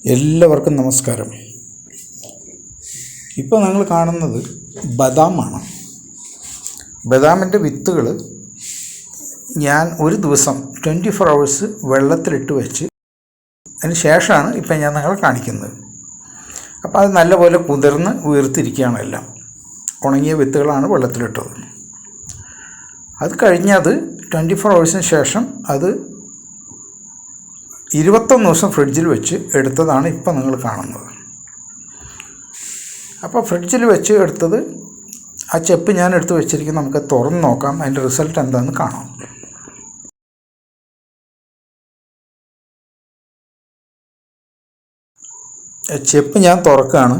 എല്ലാവർക്കും നമസ്കാരം. ഇപ്പോൾ നിങ്ങൾ കാണുന്നത് ബദാമാണ്. ബദാമിൻ്റെ വിത്തുകൾ ഞാൻ ഒരു ദിവസം 24 hours വെള്ളത്തിലിട്ട് വെച്ച് അതിന് ശേഷമാണ് ഇപ്പം ഞാൻ നിങ്ങളെ കാണിക്കുന്നത്. അപ്പോൾ അത് നല്ലപോലെ കുതിർന്ന് വീർത്തിരിക്കുകയാണ്. എല്ലാം ഉണങ്ങിയ വിത്തുകളാണ് വെള്ളത്തിലിട്ടത്. അത് കഴിഞ്ഞ് അത് 24 hours ശേഷം അത് 21 ദിവസം ഫ്രിഡ്ജിൽ വെച്ച് എടുത്തതാണ് ഇപ്പം നിങ്ങൾ കാണുന്നത്. അപ്പോൾ ഫ്രിഡ്ജിൽ വെച്ച് എടുത്തത് ആ ചെപ്പ് ഞാൻ എടുത്ത് വെച്ചിരിക്കും. നമുക്ക് തുറന്ന് നോക്കാം, അതിൻ്റെ റിസൾട്ട് എന്താണെന്ന് കാണാം. ചെപ്പ് ഞാൻ തുറക്കുകയാണ്.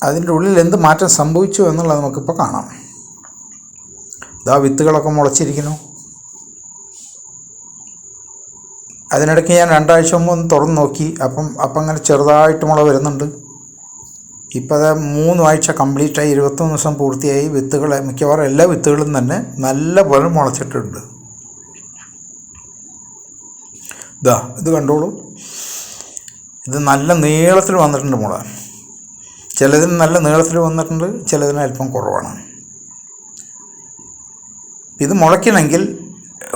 അതിൻ്റെ ഉള്ളിൽ എന്ത് മാറ്റം സംഭവിച്ചു എന്നുള്ളത് നമുക്കിപ്പോൾ കാണാം. ഇതാ വിത്തുകളൊക്കെ മുളച്ചിരിക്കുന്നു. അതിനിടയ്ക്ക് ഞാൻ 2 ആഴ്ച മുമ്പ് ഒന്ന് തുറന്ന് നോക്കി. അപ്പം അങ്ങനെ ചെറുതായിട്ട് മുള വരുന്നുണ്ട്. ഇപ്പോൾ അത് 3 ആഴ്ച കംപ്ലീറ്റായി, 21 ദിവസം പൂർത്തിയായി. വിത്തുകൾ മിക്കവാറും എല്ലാ വിത്തുകളും തന്നെ നല്ല പോലെ മുളച്ചിട്ടുണ്ട്. ഇത് കണ്ടോളൂ. ഇത് നല്ല നീളത്തിൽ വന്നിട്ടുണ്ട് മുള. ചിലതിന് നല്ല നീളത്തിൽ വന്നിട്ടുണ്ട്, ചിലതിന് അല്പം കുറവാണ്. ഇത് മുളയ്ക്കണമെങ്കിൽ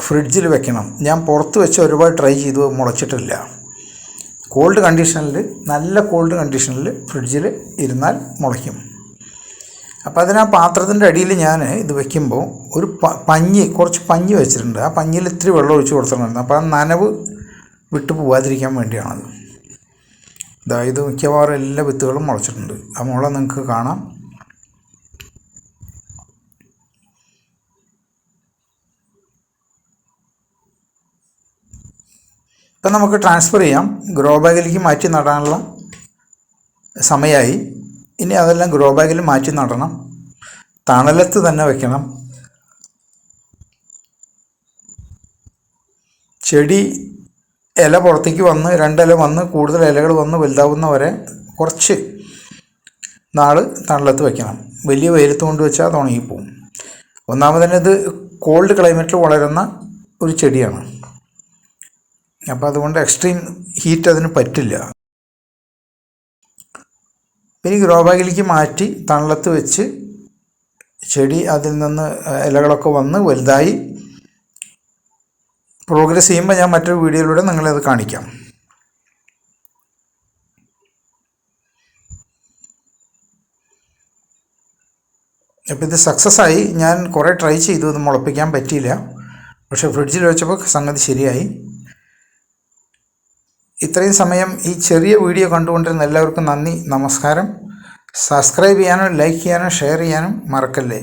ഫ്രിഡ്ജിൽ വെക്കണം. ഞാൻ പുറത്ത് വെച്ച് ഒരുപാട് ട്രൈ ചെയ്തു, മുളച്ചിട്ടില്ല. കോൾഡ് കണ്ടീഷനിൽ, നല്ല കോൾഡ് കണ്ടീഷനിൽ ഫ്രിഡ്ജിൽ ഇരുന്നാൽ മുളയ്ക്കും. അപ്പോൾ അതിന് ആ പാത്രത്തിൻ്റെ അടിയിൽ ഞാൻ ഇത് വയ്ക്കുമ്പോൾ ഒരു കുറച്ച് പഞ്ഞി വെച്ചിട്ടുണ്ട്. ആ പഞ്ഞിയിൽ ഇത്തിരി വെള്ളം ഒഴിച്ച് കൊടുത്തിട്ടുണ്ടായിരുന്നു. അപ്പോൾ ആ നനവ് വിട്ടു പോകാതിരിക്കാൻ വേണ്ടിയാണത്. ഇത് മിക്കവാറും എല്ലാ വിത്തുകളും മുളച്ചിട്ടുണ്ട്. ആ മുള നിങ്ങൾക്ക് കാണാം. ഇപ്പം നമുക്ക് ട്രാൻസ്ഫർ ചെയ്യാം. ഗ്രോ ബാഗിലേക്ക് മാറ്റി നടാനുള്ള സമയമായി. ഇനി അതെല്ലാം ഗ്രോ ബാഗിൽ മാറ്റി നടണം. തണലത്ത് തന്നെ വയ്ക്കണം. ചെടി ഇല പുറത്തേക്ക് വന്ന് 2 ഇല വന്ന് കൂടുതൽ ഇലകൾ വന്ന് വലുതാവുന്നവരെ കുറച്ച് നാൾ തണലത്ത് വയ്ക്കണം. വലിയ വെയിലത്ത് കൊണ്ട് വെച്ചാൽ അത് ഉണങ്ങിപ്പോവും. ഒന്നാമത് ഇത് കോൾഡ് ക്ലൈമറ്റിൽ വളരുന്ന ഒരു ചെടിയാണ്. അപ്പോൾ അതുകൊണ്ട് എക്സ്ട്രീം ഹീറ്റ് അതിന് പറ്റില്ല. പിന്നെ ഗ്രോ ബാഗിലേക്ക് മാറ്റി തണലത്ത് വെച്ച് ചെടി അതിൽ നിന്ന് ഇലകളൊക്കെ വന്ന് വലുതായി പ്രോഗ്രസ് ചെയ്യുമ്പോൾ ഞാൻ മറ്റൊരു വീഡിയോയിലൂടെ നിങ്ങളത് കാണിക്കാം. അപ്പോൾ ഇത് സക്സസ് ആയി. ഞാൻ കുറേ ട്രൈ ചെയ്തു, ഇത് മുളപ്പിക്കാൻ പറ്റിയില്ല. പക്ഷേ ഫ്രിഡ്ജിൽ വെച്ചപ്പോൾ സംഗതി ശരിയായി. ഇത്രയും സമയം ഈ ചെറിയ വീഡിയോ കണ്ടുകൊണ്ടിരുന്ന എല്ലാവർക്കും നന്ദി, നമസ്കാരം. സബ്സ്ക്രൈബ് ചെയ്യാനും ലൈക്ക് ചെയ്യാനും ഷെയർ ചെയ്യാനും മറക്കല്ലേ.